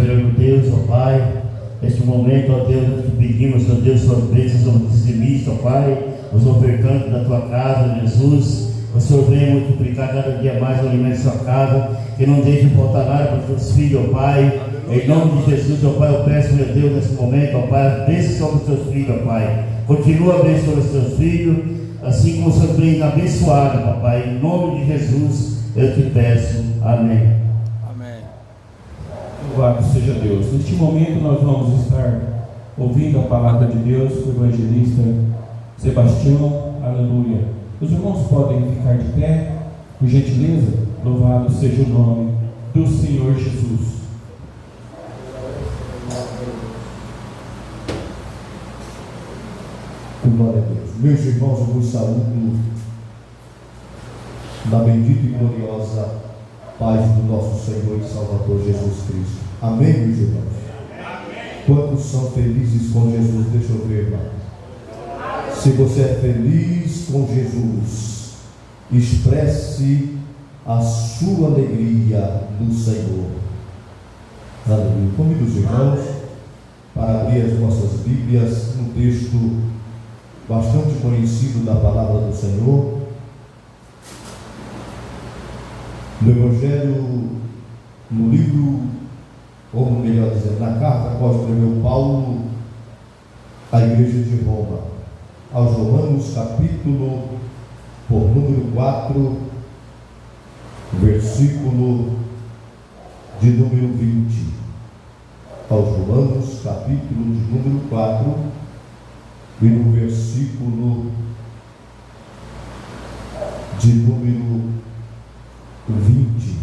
soberano Deus, ó Pai, neste momento, ó Deus, nós te pedimos, ó Deus, suas bênçãos sobre os dizimistas, ó Pai, os ofertantes da tua casa, Jesus. O Senhor venha multiplicar cada dia mais o alimento de sua casa, que não deixe faltar nada para os teus filhos, ó Pai. Em nome de Jesus, ó Pai, eu peço, meu Deus, nesse momento, ó Pai, bênção sobre os teus filhos, ó Pai. Continua abençoando os teus filhos, assim como o Senhor vem abençoado, papai. Em nome de Jesus, eu te peço. Amém. Amém. Louvado seja Deus. Neste momento nós vamos estar ouvindo a palavra de Deus com o evangelista Sebastião. Aleluia. Os irmãos podem ficar de pé, por gentileza. Louvado seja o nome do Senhor Jesus. Glória a Deus. Meus irmãos, eu vos saúdo na bendita e gloriosa paz do nosso Senhor e Salvador Jesus Cristo. Amém, meus irmãos? Amém. Quantos são felizes com Jesus? Deixa eu ver, irmão. Se você é feliz com Jesus, expresse a sua alegria no Senhor. Aleluia. Convido os irmãos para abrir as nossas Bíblias no texto bastante conhecido da palavra do Senhor, no Evangelho, no livro, ou melhor dizendo, na carta a qual escreveu Paulo à igreja de Roma, aos Romanos, capítulo por número 4, versículo de número 20. Aos Romanos, capítulo de número 4, e no versículo de número 20.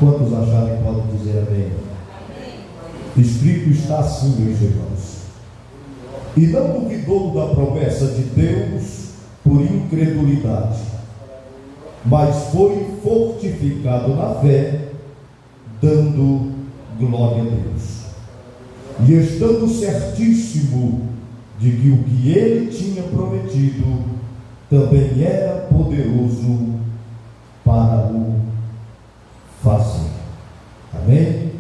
Quantos acharem podem dizer amém? Escrito está assim, meus irmãos: e não duvidou da promessa de Deus por incredulidade, mas foi fortificado na fé, dando glória a Deus. E estando certíssimo de que o que ele tinha prometido também era poderoso para o fazer. Amém?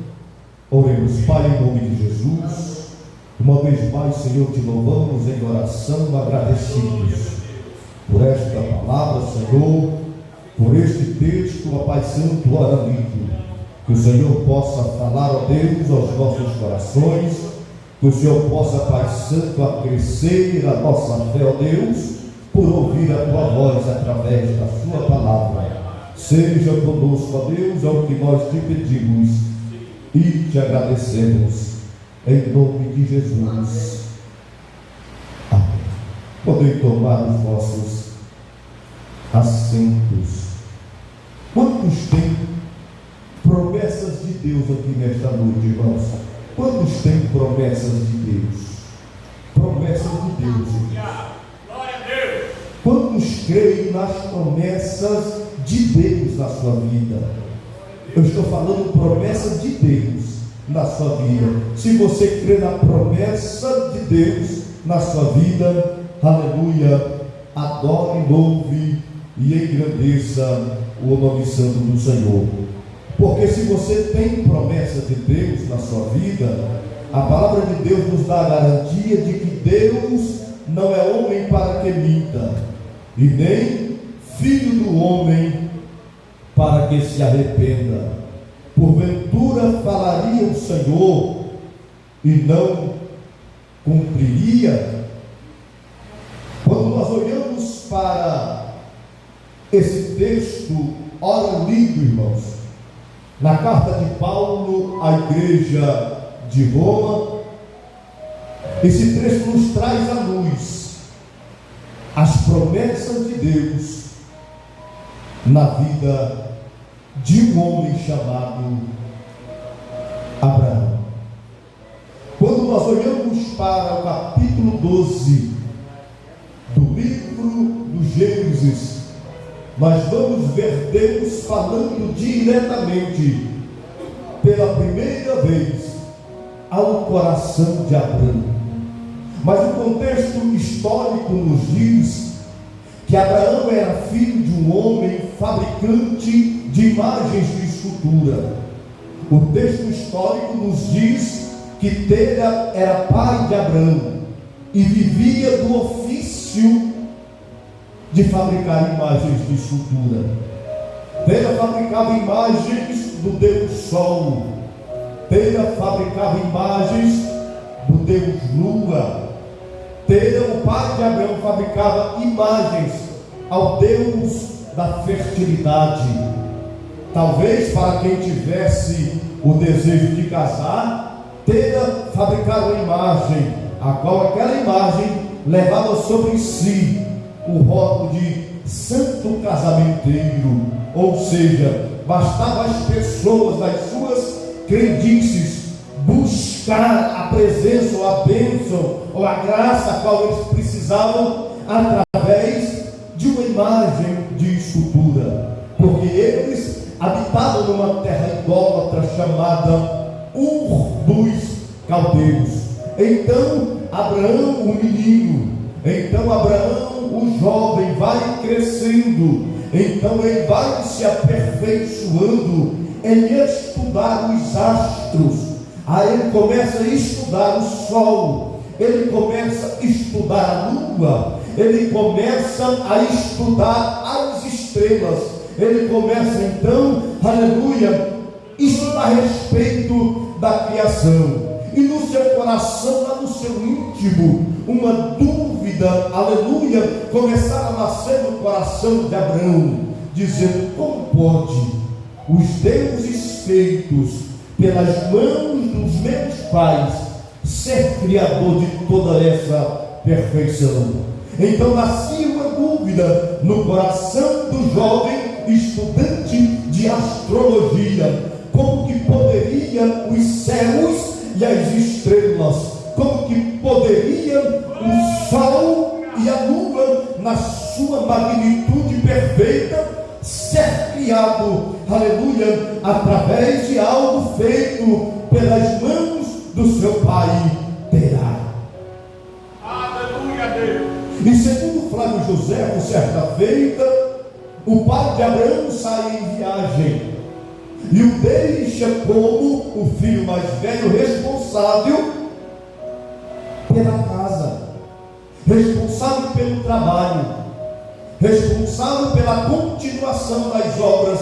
Oremos. Pai, em nome de Jesus, uma vez mais, Senhor, te louvamos em oração, agradecidos por esta palavra, Senhor, por este texto, ó Pai Santo, ora lindo. Que o Senhor possa falar, ó Deus, aos nossos corações, que o Senhor possa, Pai Santo, acrescer a nossa fé, ó Deus, por ouvir a tua voz através da sua palavra. Seja conosco, ó Deus, é o que nós te pedimos e te agradecemos, em nome de Jesus. Amém. Podem tomar os vossos assentos. Quantos têm promessas de Deus aqui nesta noite, irmãos? Quantos têm promessas de Deus? Promessas de Deus, irmãos. Quantos creem nas promessas de Deus na sua vida? Eu estou falando promessa de Deus na sua vida. Se você crê na promessa de Deus na sua vida, aleluia, adore, louve e engrandeça o nome santo do Senhor. Porque se você tem promessa de Deus na sua vida, a palavra de Deus nos dá a garantia de que Deus não é homem para que minta, e nem filho do homem para que se arrependa. Porventura falaria o Senhor e não cumpriria? Quando nós olhamos para esse texto, ora lindo, irmãos, na carta de Paulo à igreja de Roma, esse texto nos traz à luz as promessas de Deus na vida de um homem chamado Abraão. Quando nós olhamos para o capítulo 12 do livro do Gênesis, nós vamos ver Deus falando diretamente, pela primeira vez, ao coração de Abraão. Mas o contexto histórico nos diz que Abraão era filho de um homem fabricante de imagens de escultura. O texto histórico nos diz que Tera era pai de Abraão e vivia do ofício de fabricar imagens de escultura. Tera fabricava imagens do Deus Sol. Tera fabricava imagens do Deus Lua. Tera, o pai de Abraão, fabricava imagens ao Deus da fertilidade. Talvez para quem tivesse o desejo de casar, Tera fabricava uma imagem, a qual aquela imagem levava sobre si o rótulo de santo casamenteiro. Ou seja, bastava as pessoas das suas crendices buscar a presença ou a bênção ou a graça a qual eles precisavam através de uma imagem de escultura, porque eles habitavam numa terra idólatra chamada Ur dos Caldeus. Então Abraão, o menino, então Abraão, o jovem, vai crescendo, então ele vai se aperfeiçoando em estudar os astros. Aí ele começa a estudar o sol, ele começa a estudar a lua, ele começa a estudar as estrelas, ele começa então, aleluia, estudar a respeito da criação. E no seu coração, lá no seu íntimo, uma dúvida, aleluia, começar a nascer no coração de Abraão, dizendo: como pode os deuses feitos pelas mãos dos meus pais ser criador de toda essa perfeição? Então nascia uma dúvida no coração do jovem estudante de astrologia: como que poderia os céus e as estrelas, como que poderia o sol e a lua, na sua magnitude perfeita, ser criado, aleluia, através de algo feito pelas mãos do seu pai Terá. Aleluia, Deus. E segundo Flávio José, certa feita, o pai de Abraão sai em viagem e o deixa como o filho mais velho, responsável pela casa, responsável pelo trabalho, responsável pela continuação das obras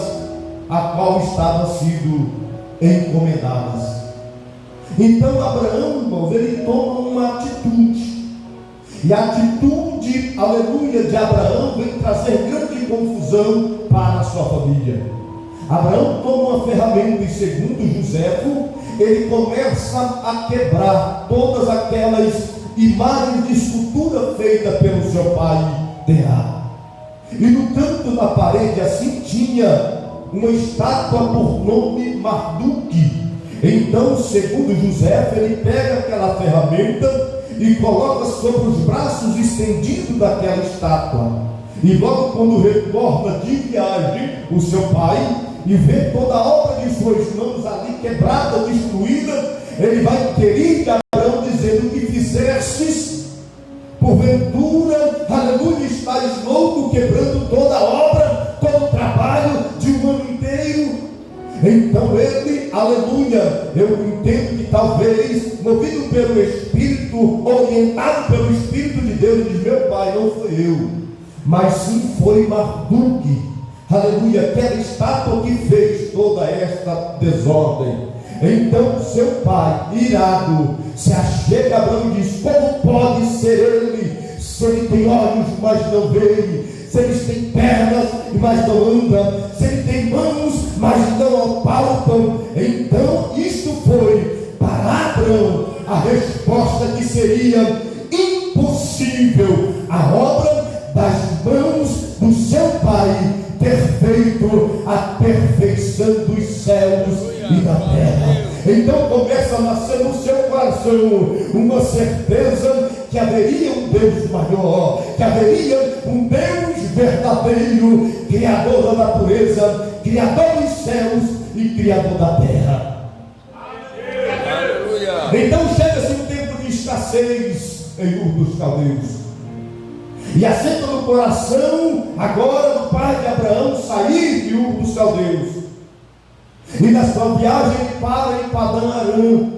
a qual estavam sido encomendadas. Então Abraão, irmãos, ele toma uma atitude, e a atitude, aleluia, de Abraão vem trazer grande confusão para a sua família. Abraão toma uma ferramenta e, segundo Joséfo, ele começa a quebrar todas aquelas imagens de escultura feitas pelo seu pai Terá. E no canto da parede assim tinha uma estátua por nome Marduk. Então, segundo Joséfo, ele pega aquela ferramenta e coloca sobre os braços estendidos daquela estátua. E logo quando retorna de viagem o seu pai e vê toda a obra de suas mãos ali quebrada, destruída, ele vai inquirir de Abraão, dizendo: o que fizestes? Porventura, aleluia, estás louco, quebrando toda a obra, todo o trabalho de um ano inteiro? Então ele, aleluia, eu entendo que talvez, movido pelo Espírito, orientado pelo Espírito de Deus, diz: meu pai, não foi eu, mas sim foi Marduk, aleluia, aquela estátua que fez toda esta desordem. Então seu pai, irado, se achega a Abraão e diz: como pode ser ele, se ele tem olhos, mas não vê, se ele tem pernas, mas não anda, se ele tem mãos, mas não apalpam? Então isto foi para Abraão a resposta que seria impossível a obra das mãos do seu pai ter feito a perfeição dos céus e da terra. Então começa a nascer no seu coração uma certeza que haveria um Deus maior, que haveria um Deus verdadeiro, Criador da natureza, Criador dos céus e Criador da terra. Aleluia. Então chega-se um tempo de escassez em Ur dos Caldeus, e assenta no coração agora do pai de Abraão sair de Ur dos Caldeus. E na sua viagem ele para em Padã Arã.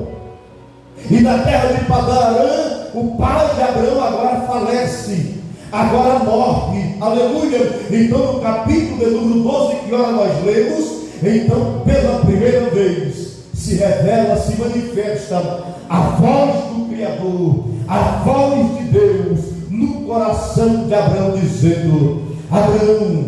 E na terra de Padã Arã, o pai de Abraão agora falece, agora morre, aleluia. Então no capítulo de número 12 que ora nós lemos, então pela primeira vez se revela, se manifesta a voz do Criador, a voz de Deus no coração de Abraão, dizendo: Abraão,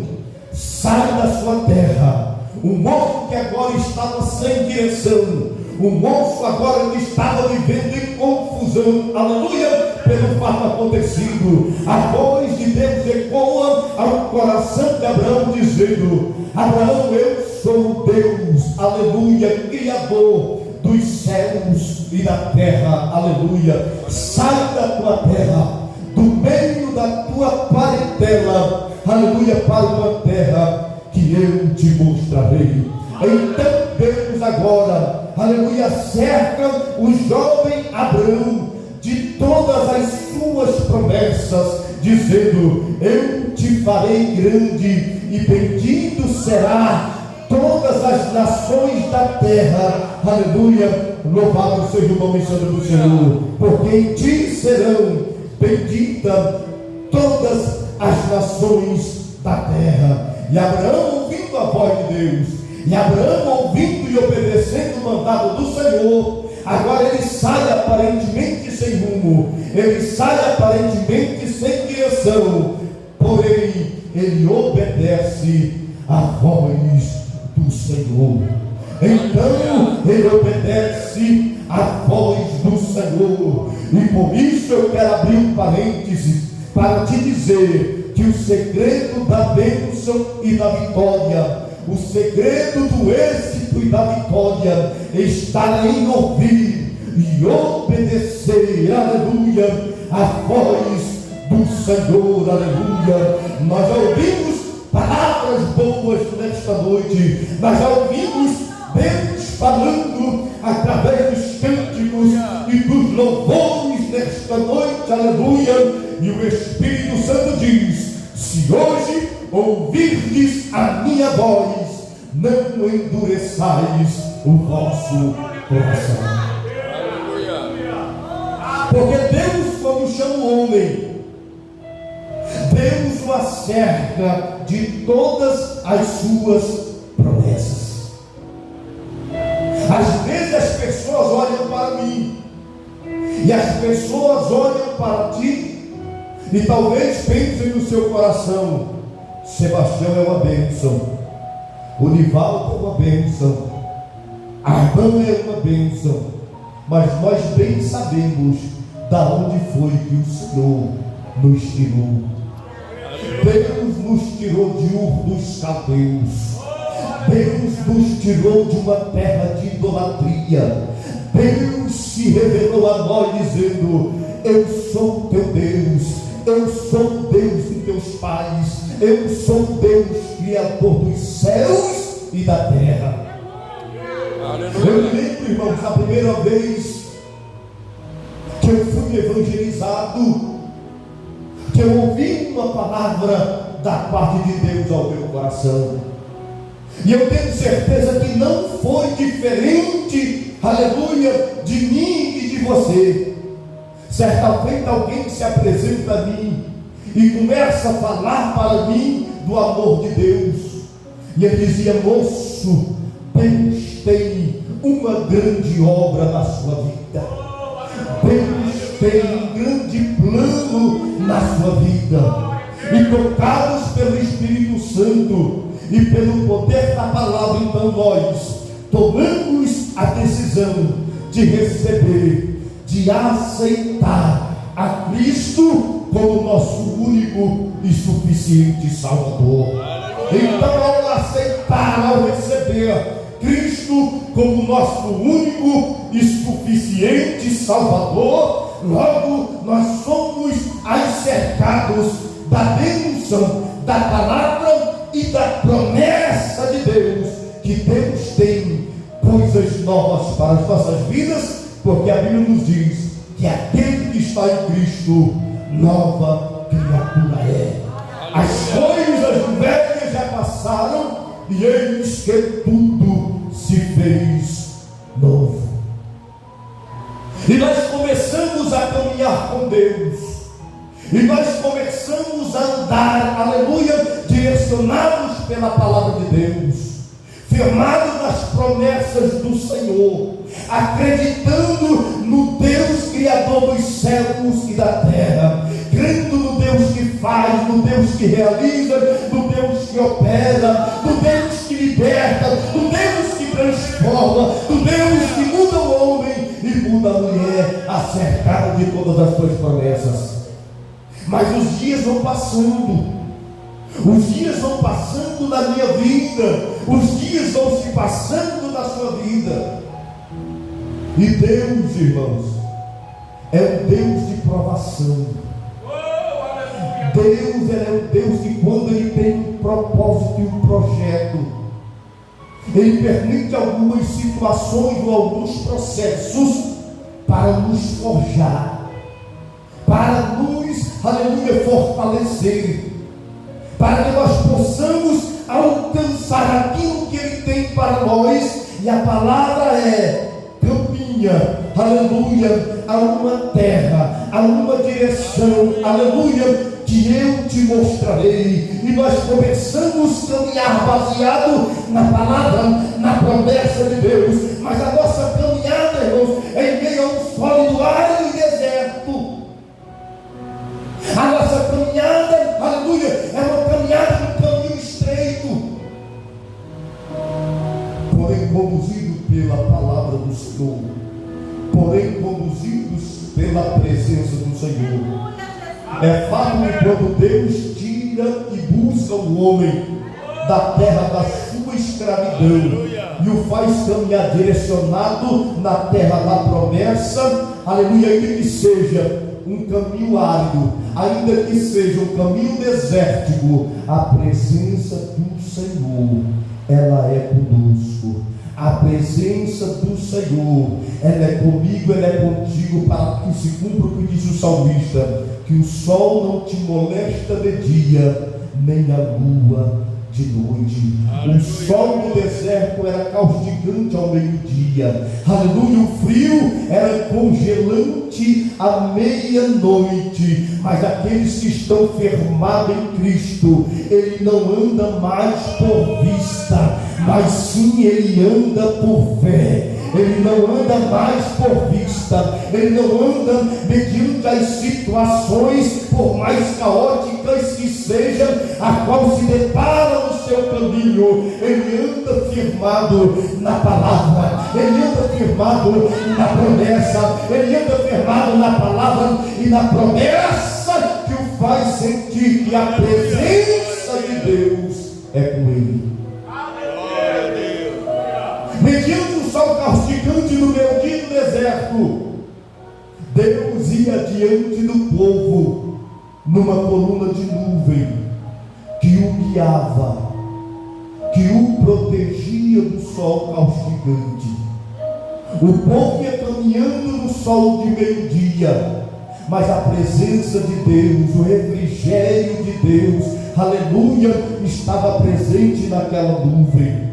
sai da sua terra. O moço que agora estava sem direção, o moço agora que estava vivendo em confusão, aleluia, pelo fato acontecido, a voz de Deus ecoa ao coração de Abraão, dizendo: Abraão, eu sou Deus, aleluia, Criador dos céus e da terra, aleluia. Sai da tua terra, do meio da tua parentela, aleluia, para uma terra que eu te mostrarei. Então Deus agora, aleluia, cerca o jovem Abraão de todas as suas promessas, dizendo: eu te farei grande e bendito será todas as nações da terra, aleluia, louvado seja o nome santo do Senhor, porque em ti serão benditas todas as nações da terra. E Abraão, ouvindo a voz de Deus, e Abraão, ouvindo e obedecendo o mandado do Senhor, agora ele sai aparentemente sem rumo, ele sai aparentemente sem direção, porém ele obedece à voz do Senhor. Então ele obedece à voz do Senhor. E por isso eu quero abrir um parêntese para te dizer que o segredo da bênção e da vitória, o segredo do êxito e da vitória está em ouvir e obedecer, aleluia, a voz do Senhor, aleluia. Nós já ouvimos palavras boas nesta noite, nós já ouvimos Deus falando através dos cânticos e dos louvores nesta noite, aleluia. E o Espírito Santo diz: se hoje ouvirdes a minha voz, não endureçais o vosso coração. Porque Deus, quando chama o homem, Deus o acerca de todas as suas promessas. Às vezes as pessoas olham para mim, e as pessoas olham para ti, e talvez pensem no seu coração: Sebastião é uma bênção, o Nivaldo é uma bênção, Armando é uma bênção. Mas nós bem sabemos da onde foi que o Senhor nos tirou. Deus nos tirou de Ur dos Caldeus. Deus nos tirou de uma terra de idolatria. Deus se revelou a nós dizendo: eu sou o teu Deus, eu sou o Deus de teus pais, eu sou o Deus criador dos céus e da terra. Eu me lembro, irmãos, a primeira vez que eu fui evangelizado, que eu ouvi uma palavra da parte de Deus ao meu coração, e eu tenho certeza que não foi diferente, aleluia, de mim e de você. Certa feita alguém se apresenta a mim e começa a falar para mim do amor de Deus, e ele dizia: moço, Deus tem uma grande obra na sua vida, Deus tem um grande plano na sua vida. E tocados pelo Espírito Santo e pelo poder da palavra, então nós tomamos a decisão de receber, de aceitar a Cristo como nosso único e suficiente Salvador. Então, ao aceitar, ao receber Cristo como nosso único e suficiente Salvador, logo nós somos cercados da bênção, da palavra e da promessa de Deus, que Deus tem coisas novas para as nossas vidas, porque a Bíblia nos diz que aquele que está em Cristo, nova criatura é. As coisas velhas já passaram, e eis que tudo se fez novo. E nós começamos a caminhar com Deus. E nós começamos a andar, aleluia, direcionados pela palavra de Deus, firmados nas promessas do Senhor, acreditando no Deus Criador dos céus e da terra, crendo no Deus que faz, no Deus que realiza, no Deus que opera, no Deus que liberta, no Deus que transforma, no Deus que muda o homem e muda a mulher, acercado de todas as suas promessas. Mas os dias vão passando, os dias vão passando na minha vida, os dias vão se passando na sua vida. E Deus, irmãos, é um Deus de provação. Deus é um Deus que, quando Ele tem um propósito e um projeto, Ele permite algumas situações ou alguns processos para nos forjar, para nos, aleluia, fortalecer, para que nós possamos alcançar aquilo que Ele tem para nós. E a palavra é: caminha, aleluia, a uma terra, a uma direção, aleluia, que eu te mostrarei. E nós começamos a caminhar baseado na palavra, na promessa de Deus. Mas a nossa caminhada, irmãos, é em meio a um sólido árido e deserto. A nossa caminhada, aleluia, é uma caminhada no caminho estreito, porém conduzido pela palavra do Senhor, porém conduzidos pela presença do Senhor. É fato que quando Deus tira e busca o homem da terra da sua escravidão e o faz caminhar direcionado na terra da promessa, aleluia, ainda que seja um caminho árido, ainda que seja um caminho desértico, a presença do Senhor, ela é conosco. A presença do Senhor, ela é comigo, ela é contigo, para que se cumpra o que diz o salmista: que o sol não te molesta de dia, nem a lua de noite. Aleluia. O sol do deserto era causticante ao meio-dia, aleluia, o frio era congelante à meia-noite. Mas aqueles que estão firmados em Cristo, ele não anda mais por vista, mas sim ele anda por fé. Ele não anda mais por vista, ele não anda mediante as situações, por mais caóticas que sejam, a qual se depara no seu caminho. Ele anda firmado na palavra, ele anda firmado na promessa, ele anda firmado na palavra e na promessa, que o faz sentir que a presença de Deus é com ele. Mediante o sol causticante no meio-dia do deserto, Deus ia diante do povo numa coluna de nuvem que o guiava, que o protegia do sol causticante. O povo ia caminhando no sol de meio-dia, mas a presença de Deus, o refrigério de Deus, aleluia, estava presente naquela nuvem.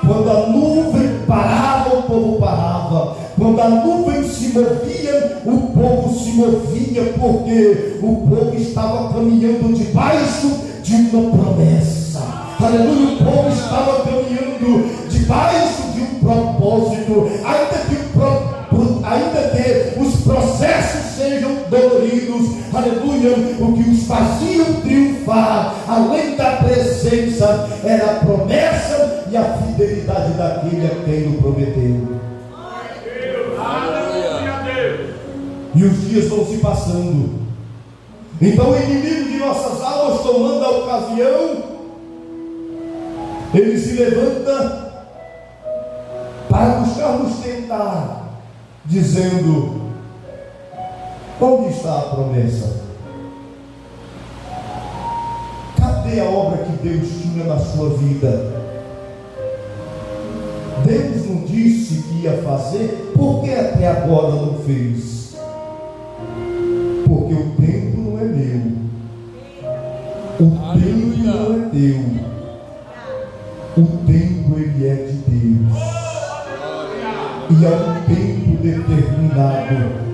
Quando a nuvem parava, o povo parava. Quando a nuvem se movia, o povo se movia, porque o povo estava caminhando debaixo de uma promessa. Aleluia, o povo estava caminhando debaixo de um propósito, ainda que os processos sejam doloridos, aleluia, o que os faziam triunfar, além da presença, era a promessa e a fidelidade daquele a quem o prometeu. E os dias vão se passando, então o inimigo de nossas almas, tomando a ocasião, ele se levanta para buscar nos tentar, dizendo: onde está a promessa? Cadê a obra que Deus tinha na sua vida? Deus não disse que ia fazer, por que até agora não fez? Porque o tempo não é meu, o tempo não é teu, o tempo ele é de Deus. e há um tempo determinado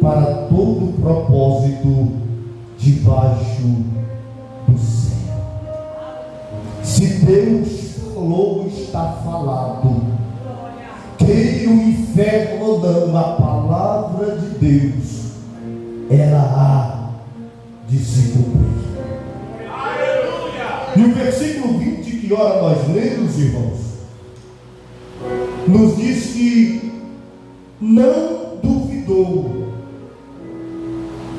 para todo propósito debaixo do céu. Se Deus falou, está falado. Queira o inferno ou não, a palavra de Deus, ela há de se cumprir. E o versículo 20 que ora nós lemos, irmãos, nos diz que não duvidou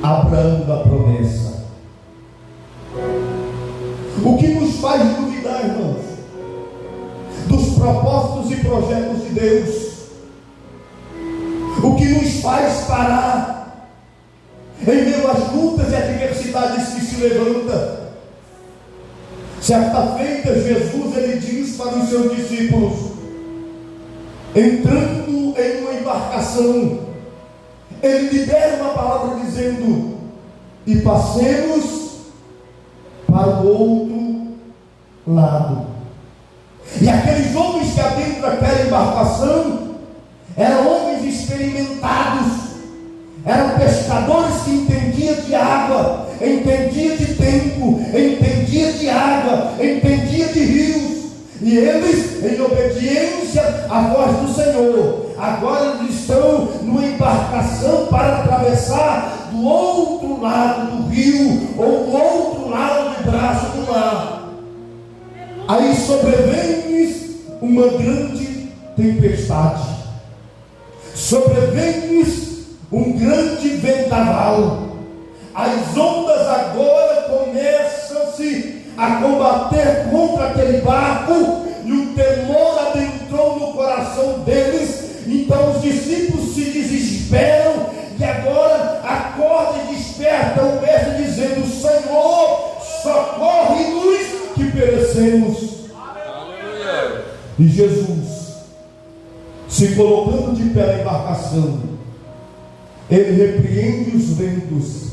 Abraão da promessa. O que nos faz duvidar, irmãos, dos propósitos e projetos de Deus? O que nos faz parar em meio às lutas e adversidades que se levantam? Certa feita, Jesus, ele diz para os seus discípulos, entrando em uma embarcação, ele libera uma palavra dizendo, e passemos para o outro lado. E aqueles homens que adentram aquela embarcação eram homens experimentados, eram pescadores que entendiam de água, entendiam de tempo, entendiam de água, entendiam de rios. E eles, em obediência à voz do Senhor, agora eles estão numa embarcação para atravessar do outro lado do rio, ou do outro lado do braço do mar. Aí sobrevém-lhes uma grande tempestade, sobrevém-lhes um grande vendaval. As ondas agora começam-se a combater contra aquele barco, e o temor adentrou no coração deles. Então os discípulos se desesperam, e agora acordam e despertam o mestre dizendo, Senhor, socorre-nos que perecemos. Aleluia. E Jesus, se colocando de pé na embarcação, ele repreende os ventos,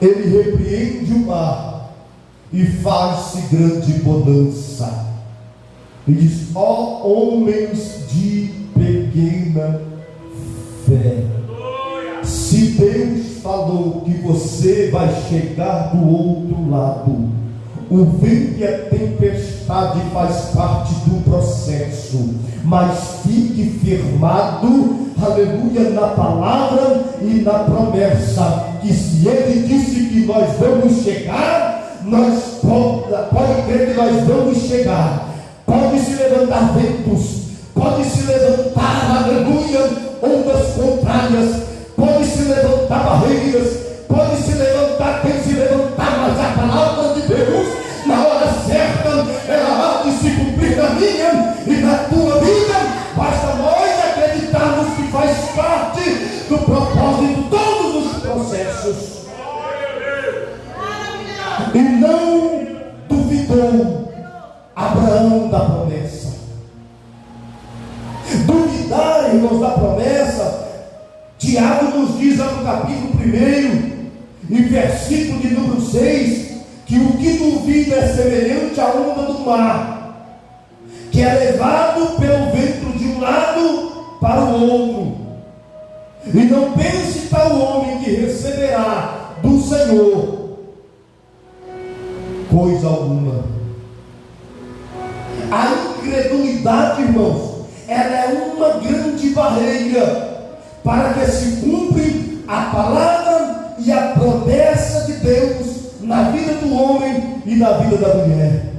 ele repreende o mar, e faz-se grande bonança. E diz, ó homens de pequena fé, se Deus falou que você vai chegar do outro lado, o vento e a tempestade faz parte do processo, mas fique firmado, aleluia, na palavra e na promessa, que se Ele disse que nós vamos chegar, nós pode crer que nós vamos chegar. Pode se levantar ventos, pode se levantar, aleluia, ondas contrárias, pode se levantar barreiras, pode se levantar quem se levantar, mas a palavra de Deus, na hora certa, ela há de se cumprir na minha e na tua vida. Basta nós acreditarmos que faz parte do propósito de todos os processos. E não duvidou Abraão da promessa. Duvidar, irmãos, da promessa, Tiago nos diz lá no capítulo 1, em versículo de número 6, que o que duvida é semelhante à onda do mar, que é levado pelo vento de um lado para o outro. E não pense tal homem que receberá do Senhor coisa alguma. A incredulidade, irmãos, ela é uma grande barreira para que se cumpra a palavra e a promessa de Deus na vida do homem e na vida da mulher.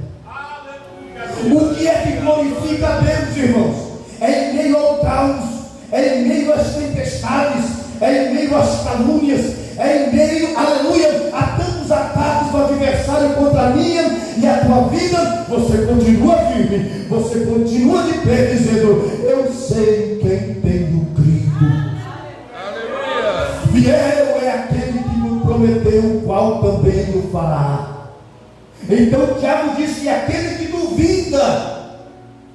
O que é que glorifica a Deus, irmãos? É em meio ao caos, é em meio às tempestades, é em meio às calúnias, é em meio, aleluia, a tantos ataques do adversário contra a minha e a tua vida. Você continua firme, você continua de pé, dizendo, eu sei quem tenho crido. Fiel é aquele que nos prometeu, o qual também o fará. Então Tiago diz que aquele que duvida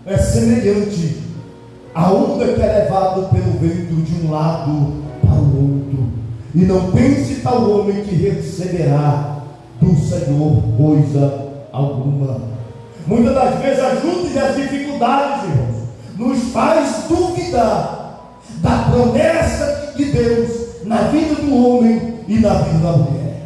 é semelhante à onda que é levado pelo vento de um lado para o outro. E não pense tal homem que receberá do Senhor coisa alguma. Muitas das vezes as lutas e as dificuldades, irmãos, nos faz duvidar promessa de Deus na vida do homem e na vida da mulher.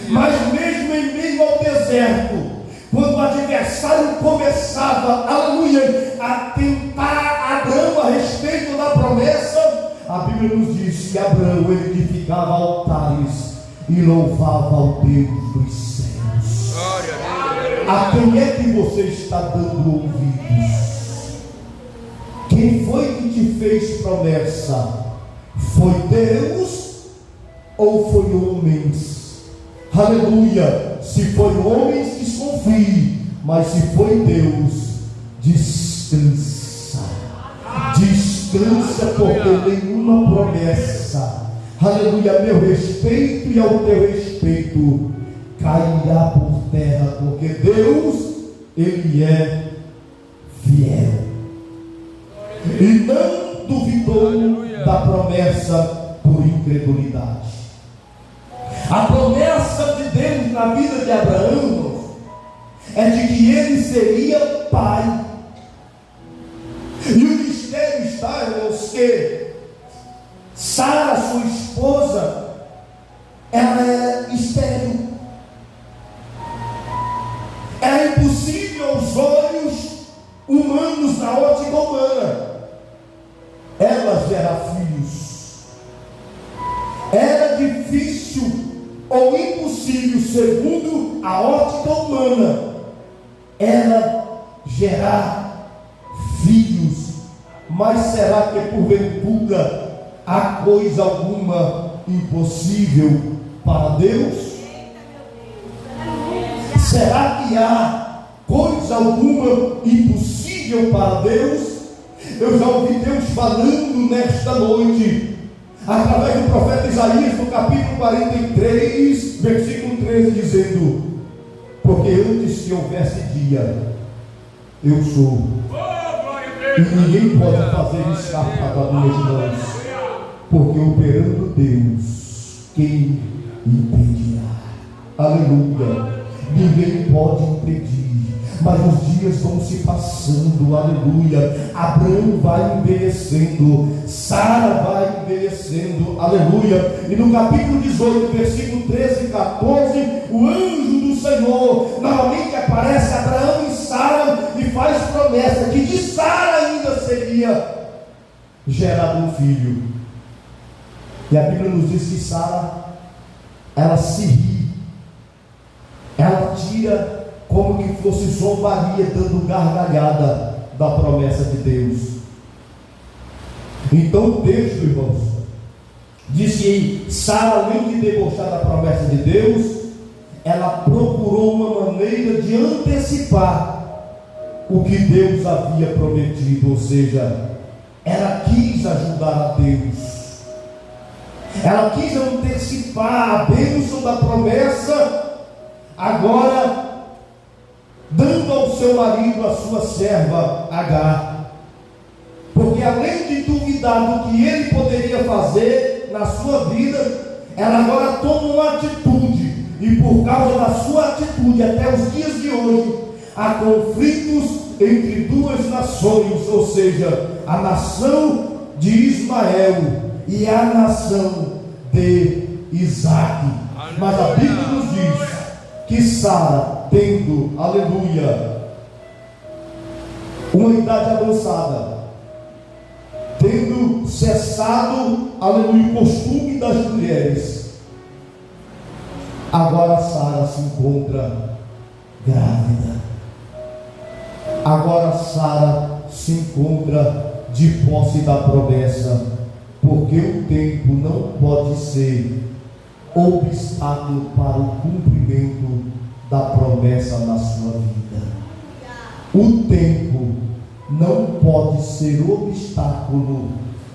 Mas mesmo em meio ao deserto, quando o adversário começava, aleluia, a tentar Abraão a respeito da promessa, a Bíblia nos diz que Abraão edificava altares e louvava ao Deus dos céus. A quem é que você está dando ouvidos? Quem foi que te fez promessa? Foi Deus ou foi homens? Aleluia! Se foi homens, desconfie, mas se foi Deus, descansa. Descansa, porque nenhuma promessa, aleluia, a meu respeito e ao teu respeito, cairá por terra, porque Deus, Ele é fiel. E não duvidou da promessa por incredulidade. A promessa de Deus na vida de Abraão é de que ele seria pai. E o mistério está, irmãos, que Sara, sua esposa, ela é estéril. É impossível aos olhos humanos, na ótica humana, ela gerar filhos. Era difícil ou impossível, segundo a ótica humana, ela gerar filhos. Mas será que porventura há coisa alguma impossível para Deus? Será que há coisa alguma impossível para Deus? Eu já ouvi Deus falando nesta noite, através do profeta Isaías, no capítulo 43, versículo 13, dizendo: porque antes que houvesse dia, eu sou, e ninguém pode fazer escapar das minhas mãos, porque operando Deus, quem impedirá? Aleluia! Ninguém pode impedir. Mas os dias vão se passando, aleluia. Abraão vai envelhecendo, Sara vai envelhecendo, aleluia. E no capítulo 18, versículo 13 e 14, o anjo do Senhor novamente aparece a Abraão e Sara e faz promessa que de Sara ainda seria gerado um filho. E a Bíblia nos diz que Sara, ela se ri, ela tira como que fosse zombaria, dando gargalhada da promessa de Deus. Então o texto, irmãos, diz que Sara, além de debochar da promessa de Deus, ela procurou uma maneira de antecipar o que Deus havia prometido, ou seja, ela quis ajudar a Deus, ela quis antecipar a bênção da promessa, agora dando ao seu marido a sua serva Agar, porque além de duvidar do que ele poderia fazer na sua vida, ela agora toma uma atitude, e por causa da sua atitude, até os dias de hoje, há conflitos entre duas nações, ou seja, a nação de Ismael e a nação de Isaac. Mas a Bíblia nos diz que Sara, tendo, aleluia, uma idade avançada, tendo cessado, aleluia, o costume das mulheres, agora Sara se encontra grávida. Agora Sara se encontra de posse da promessa, porque o tempo não pode ser obstáculo para o cumprimento da promessa na sua vida. O tempo não pode ser obstáculo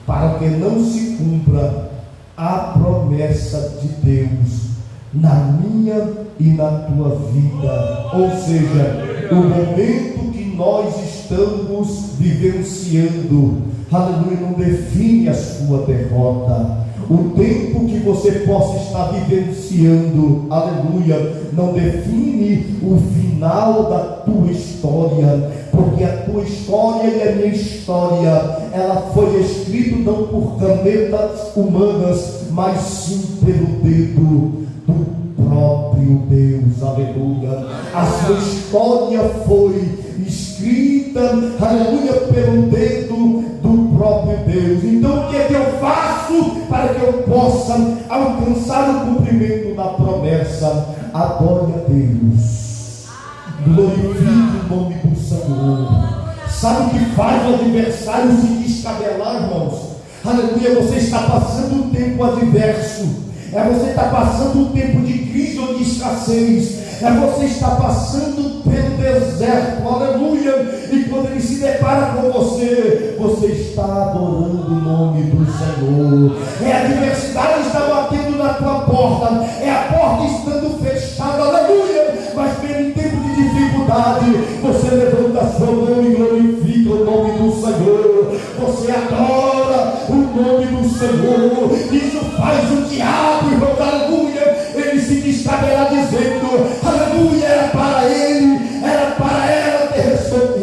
para que não se cumpra a promessa de Deus na minha e na tua vida. Ou seja, o momento que nós estamos vivenciando, aleluia, não define a sua derrota. O tempo que você possa estar vivenciando, aleluia, não define o final final da tua história, porque a tua história e a minha história, ela foi escrita não por canetas humanas, mas sim pelo dedo do próprio Deus. Aleluia. A sua história foi escrita, aleluia, pelo dedo do próprio Deus. Então o que é que eu faço para que eu possa alcançar o cumprimento da promessa? Adore a Deus, glorifique o nome do Senhor. Sabe o que faz o adversário se descabelar, irmãos? Aleluia. Você está passando um tempo adverso, você está passando um tempo de crise ou de escassez, você está passando pelo deserto, aleluia, e quando ele se depara com você, você está adorando o nome do Senhor. A adversidade está batendo na tua porta, a porta estando fechada, aleluia, mas mesmo em tempo de dificuldade, você levanta a sua mão e glorifica o nome do Senhor, você adora o nome do Senhor. Isso faz o diabo, irmão, aleluia, ele se descabelar dizendo, aleluia, era para ela ter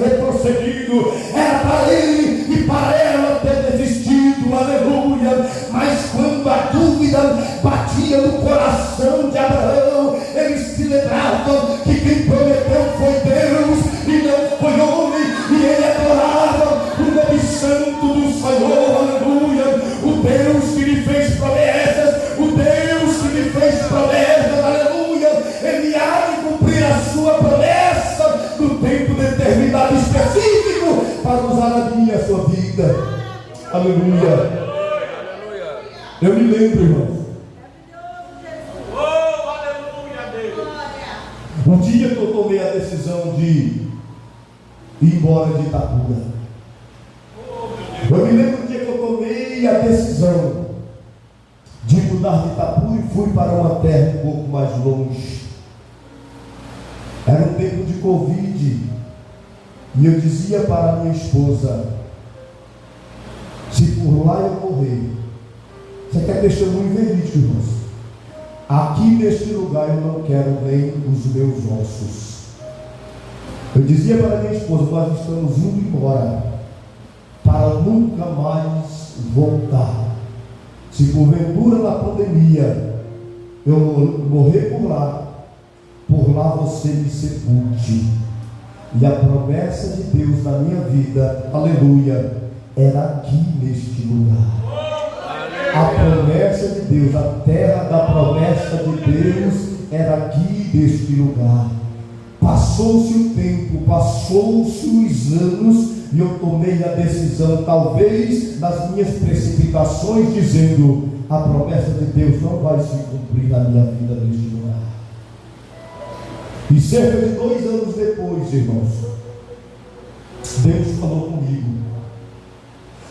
retrocedido, era para ele e para ela ter desistido, aleluia. Mas quando a dúvida batia no coração de Abraão, ele se lembrava que quem prometeu foi Deus e não foi homem, e ele adorava o nome santo do Senhor, aleluia. O Deus que lhe fez promessas, o Deus que lhe fez promessas, aleluia, ele há de cumprir a sua promessa no tempo determinado específico para usar a minha e a sua vida, aleluia. Eu me lembro, irmãos, um dia que eu tomei a decisão de ir embora de Itapura. Eu me lembro do dia que eu tomei a decisão de mudar de Itapura e fui para uma terra um pouco mais longe. Era um tempo de Covid, e eu dizia para a minha esposa, se por lá eu morrer, você quer testemunho verídico, irmãos? Aqui neste lugar eu não quero nem os meus ossos. Eu dizia para a minha esposa, nós estamos indo embora para nunca mais voltar. Se porventura na pandemia eu morrer por lá você me sepulte. E a promessa de Deus na minha vida, aleluia, era aqui neste lugar. A promessa de Deus, a terra da promessa de Deus era aqui neste lugar. Passou-se o tempo, passou-se os anos, e eu tomei a decisão, talvez nas minhas precipitações, dizendo, a promessa de Deus não vai se cumprir na minha vida neste lugar. E cerca de 2 anos depois, irmãos, Deus falou comigo.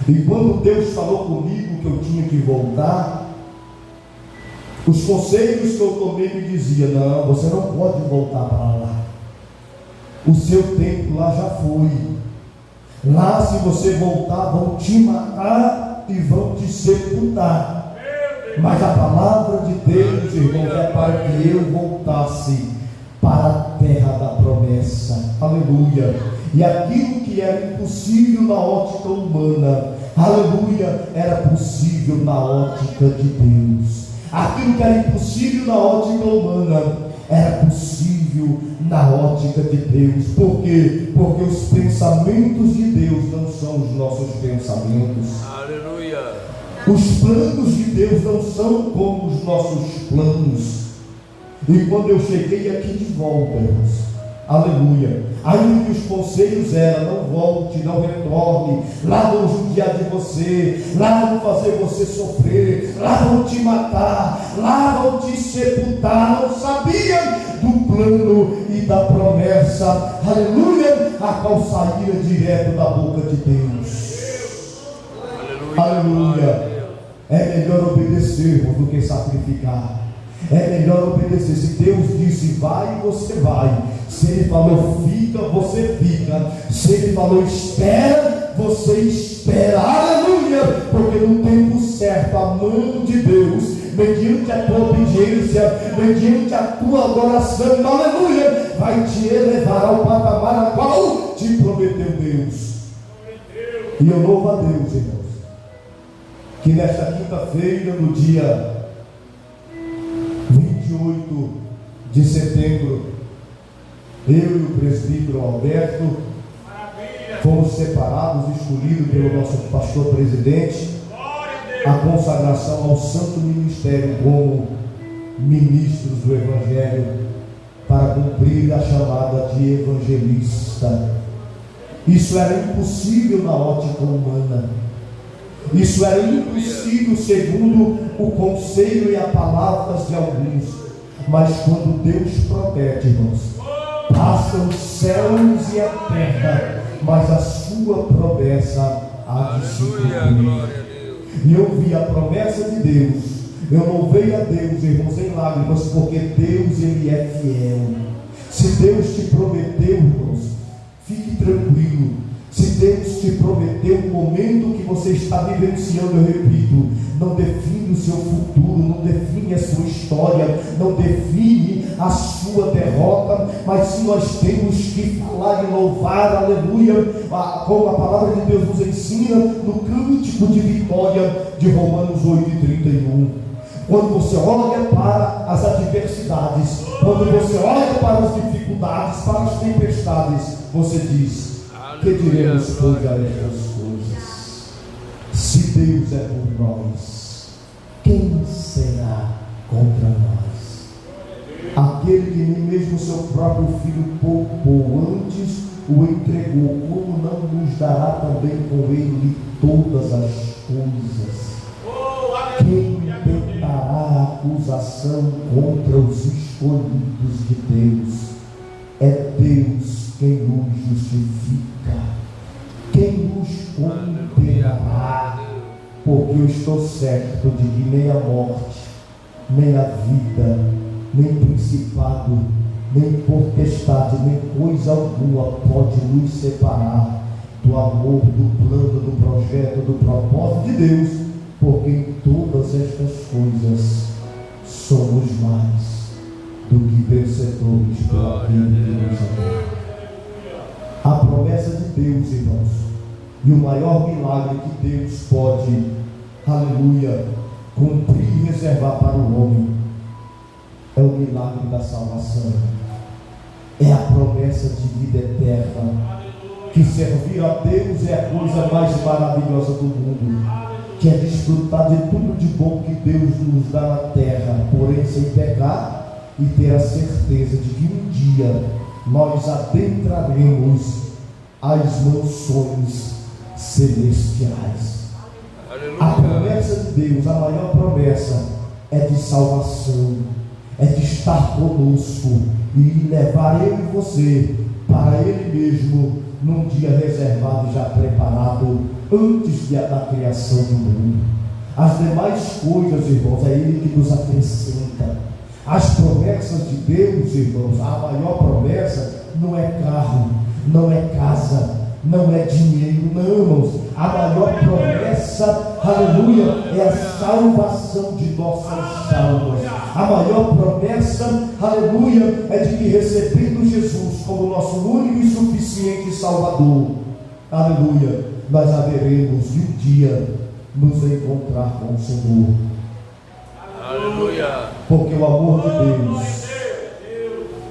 E quando Deus falou comigo que eu tinha que voltar, os conselhos que eu tomei me diziam, não, você não pode voltar para lá. O seu tempo lá já foi. Lá, se você voltar, vão te matar e vão te sepultar. Mas a palavra de Deus, irmãos, é para que eu voltasse para a terra da promessa, aleluia. E aquilo que era impossível na ótica humana, aleluia, era possível na ótica de Deus. Aquilo que era impossível na ótica humana, era possível na ótica de Deus. Por quê? Porque os pensamentos de Deus não são os nossos pensamentos. Aleluia. Os planos de Deus não são como os nossos planos. E quando eu cheguei aqui de volta, irmãos, aleluia, ainda que os conselhos eram, não volte, não retorne, lá vão judiar de você, lá vão fazer você sofrer, lá vão te matar, lá vão te sepultar, não sabia do plano e da promessa, aleluia, a qual saíra direto da boca de Deus. Aleluia. É melhor obedecermos do que sacrificar. É melhor obedecer. Se Deus disse vai, você vai. Se Ele falou fica, você fica. Se Ele falou espera, você espera. Aleluia. Porque no tempo certo a mão de Deus mediante a tua obediência, mediante a tua adoração, aleluia, vai te elevar ao patamar a qual te prometeu Deus. E eu louvo a Deus, irmãos, que nesta quinta-feira, no dia 28 de setembro, eu e o presbítero Alberto fomos separados, escolhidos pelo nosso pastor presidente, a consagração ao santo ministério como ministros do Evangelho, para cumprir a chamada de evangelista. Isso era impossível na ótica humana. Isso era impossível segundo o conselho e a palavras de alguns. Mas quando Deus promete, irmãos, passam os céus e a terra, mas a sua promessa há de se cumprir. E eu vi a promessa de Deus. Eu louvei a Deus, irmãos, em lágrimas, porque Deus, Ele é fiel. Se Deus te prometeu, irmãos, fique tranquilo. Se Deus te prometeu o momento que você está vivenciando, eu repito, não define o seu futuro, não define a sua história, não define a sua derrota, mas sim nós temos que falar e louvar, aleluia, como a palavra de Deus nos ensina no cântico de vitória de Romanos 8:31. Quando você olha para as adversidades, quando você olha para as dificuldades, para as tempestades, você diz: que diremos, pois, a estas coisas? Se Deus é por nós, quem será contra nós? Aquele que nem mesmo seu próprio filho poupou, antes o entregou, como não nos dará também com ele todas as coisas? Quem tentará acusação contra os escolhidos de Deus? É Deus quem nos justifica. Quem nos condenará? Porque eu estou certo de que nem a morte, nem a vida, nem principado, nem potestade, nem coisa alguma pode nos separar do amor, do plano, do projeto, do propósito de Deus, porque em todas estas coisas somos mais do que vencedores por aquele que nos amou. A promessa de Deus, irmãos, e o maior milagre que Deus pode, aleluia, cumprir e reservar para o homem, é o milagre da salvação, é a promessa de vida eterna, que servir a Deus é a coisa mais maravilhosa do mundo, que é desfrutar de tudo de bom que Deus nos dá na terra, porém sem pecar, e ter a certeza de que um dia nós adentraremos as mansões celestiais. Aleluia. A promessa de Deus, a maior promessa, é de salvação, é de estar conosco e levar eu e você para Ele mesmo num dia reservado e já preparado antes da criação do mundo. As demais coisas, irmãos, é Ele que nos acrescenta. As promessas de Deus, irmãos, a maior promessa não é carro, não é casa, não é dinheiro, não, irmãos. A maior promessa, aleluia, é a salvação de nossas almas. A maior promessa, aleluia, é de que recebendo Jesus como nosso único e suficiente Salvador, aleluia, nós haveremos de um dia nos encontrar com o Senhor. Aleluia. Porque o amor de Deus,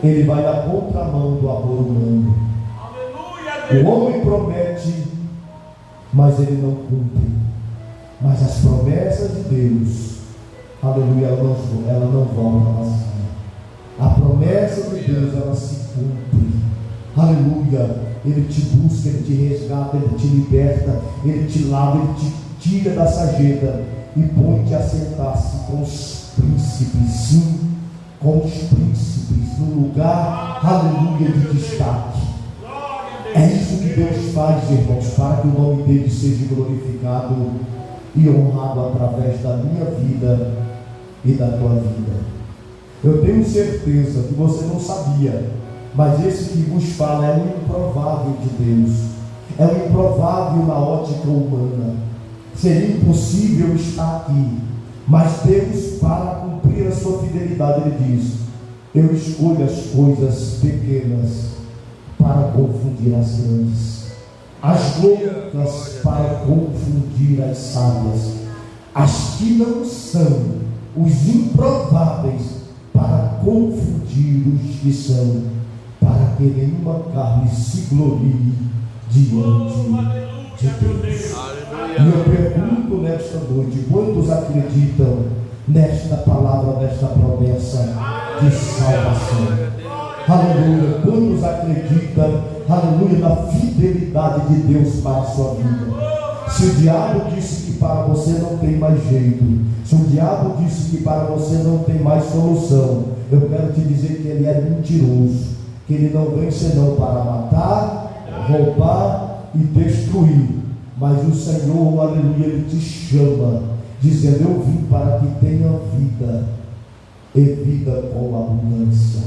ele vai na contramão do amor humano. O homem promete, mas ele não cumpre. Mas as promessas de Deus, aleluia, ela não volta vazia. A promessa de Deus, ela se cumpre. Aleluia. Ele te busca, ele te resgata, ele te liberta, ele te lava, ele te tira da sarjeta e põe-te a sentar-se com os príncipes, sim, com os príncipes, no lugar, aleluia, de destaque. É isso que Deus faz, irmãos, para que o nome dele seja glorificado e honrado através da minha vida e da tua vida. Eu tenho certeza que você não sabia, mas esse que vos fala é o improvável de Deus, é o improvável na ótica humana. Seria impossível estar aqui, Mas Deus, para cumprir a sua fidelidade, Ele diz: eu escolho as coisas pequenas para confundir as grandes, as loucas para confundir as sábias, as que não são, os improváveis para confundir os que são, para que nenhuma carne se glorie diante de Deus. E eu pergunto nesta noite: quantos acreditam nesta palavra, nesta promessa de salvação? Aleluia. Quantos acreditam, aleluia, na fidelidade de Deus para a sua vida? Se o diabo disse que para você não tem mais jeito, se o diabo disse que para você não tem mais solução, eu quero te dizer que ele é mentiroso, que ele não vem senão para matar, roubar e destruir. Mas o Senhor, aleluia, Ele te chama, dizendo: eu vim para que tenha vida, e vida com abundância.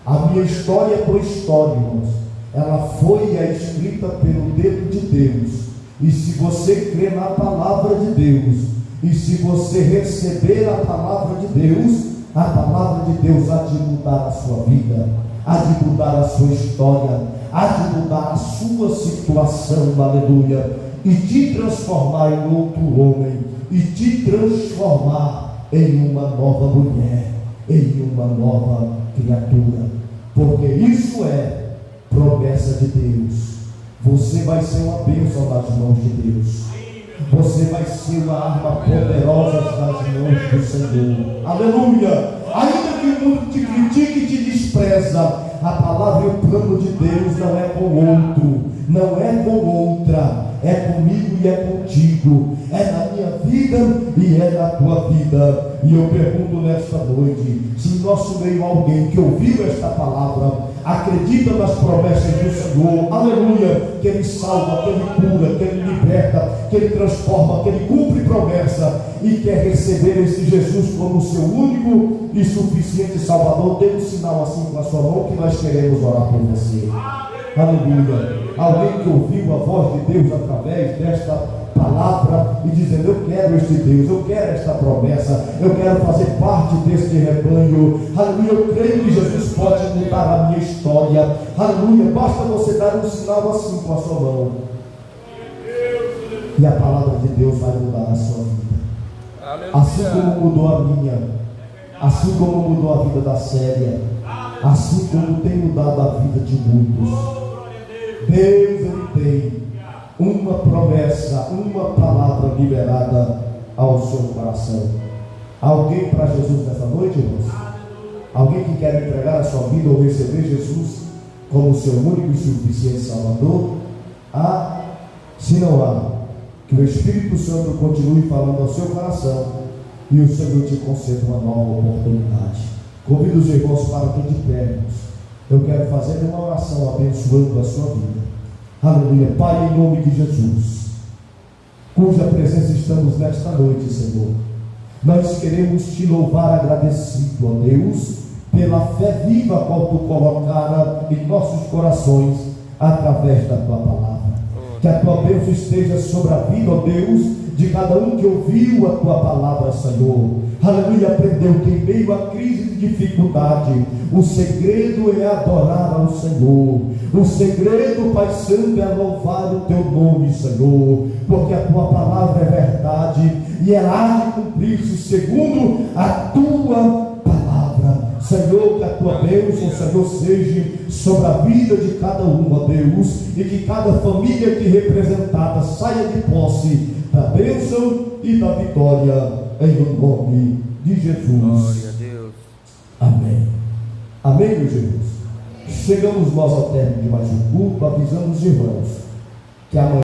A minha história é tua história, irmãos. Ela foi e é escrita pelo dedo de Deus. E se você crer na palavra de Deus, e se você receber a palavra de Deus há de mudar a sua vida, há de mudar a sua história, há de mudar a sua situação, aleluia, e te transformar em outro homem, e te transformar em uma nova mulher, em uma nova criatura, porque isso é promessa de Deus. Você vai ser uma bênção nas mãos de Deus, você vai ser uma arma poderosa nas mãos do Senhor, aleluia. Ainda que o mundo te critique e te despreza, a palavra e o plano de Deus não é com outro, não é com outra, é comigo e é contigo, é na minha vida e é na tua vida. E eu pergunto nesta noite: se em nosso meio alguém que ouviu esta palavra acredita nas promessas do Senhor, aleluia, que Ele salva, que Ele cura, que Ele liberta, que Ele transforma, que Ele cumpre promessa, e quer receber esse Jesus como seu único e suficiente Salvador, dê um sinal assim com a sua mão, que nós queremos orar por você. Aleluia. Alguém que ouviu a voz de Deus através desta palavra e dizendo: eu quero este Deus, eu quero esta promessa, eu quero fazer parte deste rebanho, aleluia, eu creio que Jesus pode mudar a minha história, aleluia. Basta você dar um sinal assim com a sua mão, e a palavra de Deus vai mudar a sua vida, assim como mudou a minha, assim como mudou a vida da Célia, assim como tem mudado a vida de muitos. Deus, Ele tem uma promessa, uma palavra liberada ao seu coração. Alguém para Jesus nessa noite, irmãos? Alguém que quer entregar a sua vida ou receber Jesus como seu único e suficiente Salvador? Há? Se não há, que o Espírito Santo continue falando ao seu coração e o Senhor te conceda uma nova oportunidade. Convido os irmãos para que de pé, irmãos. Eu quero fazer uma oração abençoando a sua vida. Aleluia. Pai, em nome de Jesus, cuja presença estamos nesta noite, Senhor, nós queremos te louvar agradecido, ó Deus, pela fé viva a qual tu colocara em nossos corações através da tua palavra. Que a tua bênção esteja sobre a vida, ó Deus, de cada um que ouviu a tua palavra, Senhor. Aleluia. Aprendeu que em meio à crise de dificuldade, o segredo é adorar ao Senhor. O segredo, Pai Santo, é louvar o teu nome, Senhor, porque a tua palavra é verdade e ela há de cumprir-se segundo a tua palavra. Senhor, que a tua bênção, Senhor, seja sobre a vida de cada um, ó Deus, e que cada família aqui representada saia de posse da bênção e da vitória, em nome de Jesus. Glória a Deus. Amém. Amém, meus irmãos. Chegamos nós ao término de mais um culto, avisando os irmãos que amanhã